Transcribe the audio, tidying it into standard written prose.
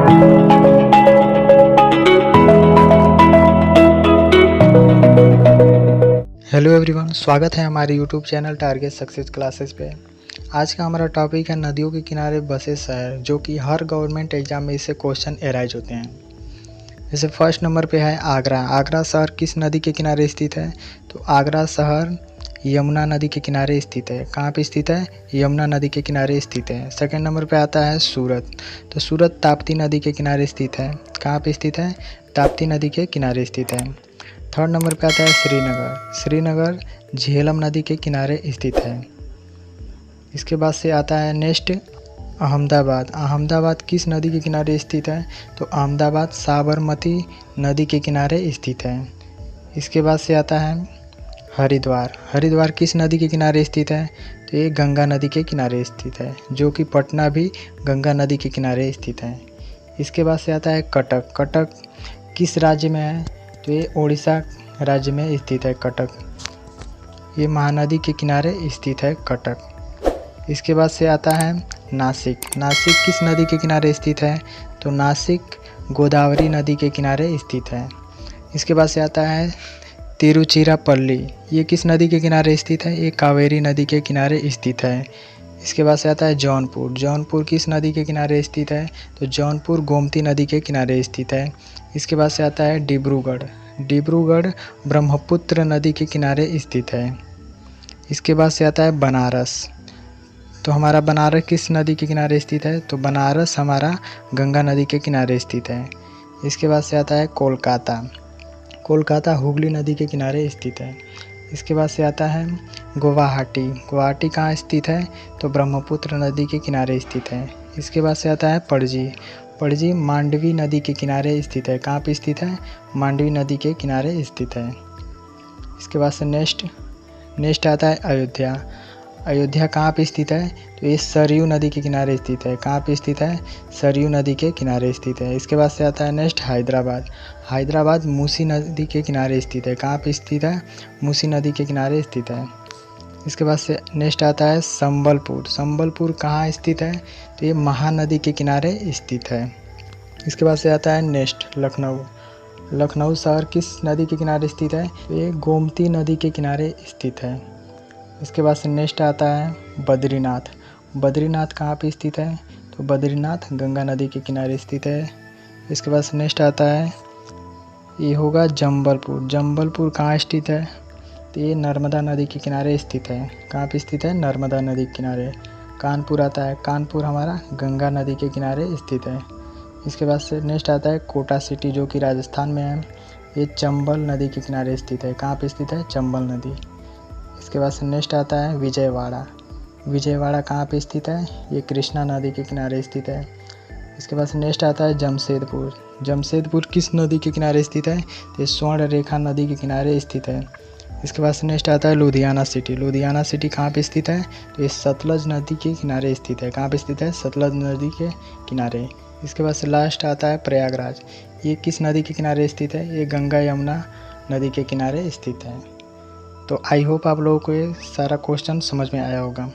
Hello everyone, स्वागत है हमारे YouTube channel target success classes पे। आज का हमारा टॉपिक है नदियों के किनारे बसे शहर, जो कि हर गवर्नमेंट एग्जाम में इससे क्वेश्चन एराइज होते हैं। जैसे फर्स्ट नंबर पे है आगरा। आगरा शहर किस नदी के किनारे स्थित है? तो आगरा शहर यमुना नदी के किनारे स्थित है। कहाँ पे स्थित है? यमुना नदी के किनारे स्थित है। सेकेंड नंबर पे आता है सूरत। तो सूरत ताप्ती नदी के किनारे स्थित है। कहाँ पे स्थित है? ताप्ती नदी के किनारे स्थित है। थर्ड नंबर पे आता है श्रीनगर। श्रीनगर झेलम नदी के किनारे स्थित है। इसके बाद से आता है नेक्स्ट अहमदाबाद। अहमदाबाद किस नदी के किनारे स्थित है? तो अहमदाबाद साबरमती नदी के किनारे स्थित है। इसके बाद से आता है हरिद्वार। हरिद्वार किस नदी के किनारे स्थित है? तो ये गंगा नदी के किनारे स्थित है, जो कि पटना भी गंगा नदी के किनारे स्थित है। इसके बाद से आता है कटक। कटक किस राज्य में है? तो ये उड़ीसा राज्य में स्थित है कटक। ये महानदी के किनारे स्थित है कटक। इसके बाद से आता है नासिक। नासिक किस नदी के किनारे स्थित है? तो नासिक गोदावरी नदी के किनारे स्थित है। इसके बाद से आता है तिरुचिरापल्ली। ये किस नदी के किनारे स्थित है? ये कावेरी नदी के किनारे स्थित है। इसके बाद से आता है जौनपुर। जौनपुर किस नदी के किनारे स्थित है? तो जौनपुर गोमती नदी के किनारे स्थित है। इसके बाद से आता है डिब्रूगढ़। डिब्रूगढ़ ब्रह्मपुत्र नदी के किनारे स्थित है। इसके बाद से आता है बनारस। तो हमारा बनारस किस नदी के किनारे स्थित है? तो बनारस हमारा गंगा नदी के किनारे स्थित है। इसके बाद से आता है कोलकाता। कोलकाता हुगली नदी के किनारे स्थित है। इसके बाद से आता है गुवाहाटी। गुवाहाटी कहाँ स्थित है? तो ब्रह्मपुत्र नदी के किनारे स्थित है। इसके बाद से आता है पणजी। पणजी मांडवी नदी के किनारे स्थित है। कहाँ पे स्थित है? मांडवी नदी के किनारे स्थित है। इसके बाद से नेक्स्ट आता है अयोध्या। अयोध्या कहाँ पे स्थित है? तो ये सरयू नदी के किनारे स्थित है। कहाँ पे स्थित है? सरयू नदी के किनारे स्थित है। इसके बाद से आता है नेक्स्ट हैदराबाद। हैदराबाद मूसी नदी के किनारे स्थित है। कहाँ पे स्थित है? मूसी नदी के किनारे स्थित है। इसके बाद से नेक्स्ट आता है संबलपुर। संबलपुर कहाँ स्थित है? तो ये महानदी के किनारे स्थित है। इसके बाद से आता है नेक्स्ट लखनऊ। लखनऊ शहर किस नदी के किनारे स्थित है? तो ये गोमती नदी के किनारे स्थित है। इसके बाद से नेक्स्ट आता है बद्रीनाथ। बद्रीनाथ कहाँ पे स्थित है? तो बद्रीनाथ गंगा नदी के किनारे स्थित है। इसके बाद से नेक्स्ट आता है ये होगा जंबलपुर। जंबलपुर कहाँ स्थित है? तो ये नर्मदा नदी के किनारे स्थित है। कहाँ पे स्थित है? नर्मदा नदी के किनारे। कानपुर आता है। कानपुर हमारा गंगा नदी के किनारे स्थित है। इसके बाद से नेक्स्ट आता है कोटा सिटी, जो कि राजस्थान में है। ये चंबल नदी के किनारे स्थित है। कहाँ पे स्थित है? चंबल नदी। इसके बाद से नेक्स्ट आता है विजयवाड़ा। विजयवाड़ा कहाँ पे स्थित है? ये कृष्णा नदी के किनारे स्थित है। इसके बाद से नेक्स्ट आता है जमशेदपुर। जमशेदपुर किस नदी के किनारे स्थित है? तो ये स्वर्ण रेखा नदी के किनारे स्थित है। इसके बाद से नेक्स्ट आता है लुधियाना सिटी। लुधियाना सिटी कहाँ पे स्थित है? तो ये सतलज नदी के किनारे स्थित है। कहाँ पे स्थित है? सतलज नदी के किनारे। इसके बाद से लास्ट आता है प्रयागराज। ये किस नदी के किनारे स्थित है? ये गंगा यमुना नदी के किनारे स्थित है। तो आई होप आप लोगों को ये सारा क्वेश्चन समझ में आया होगा।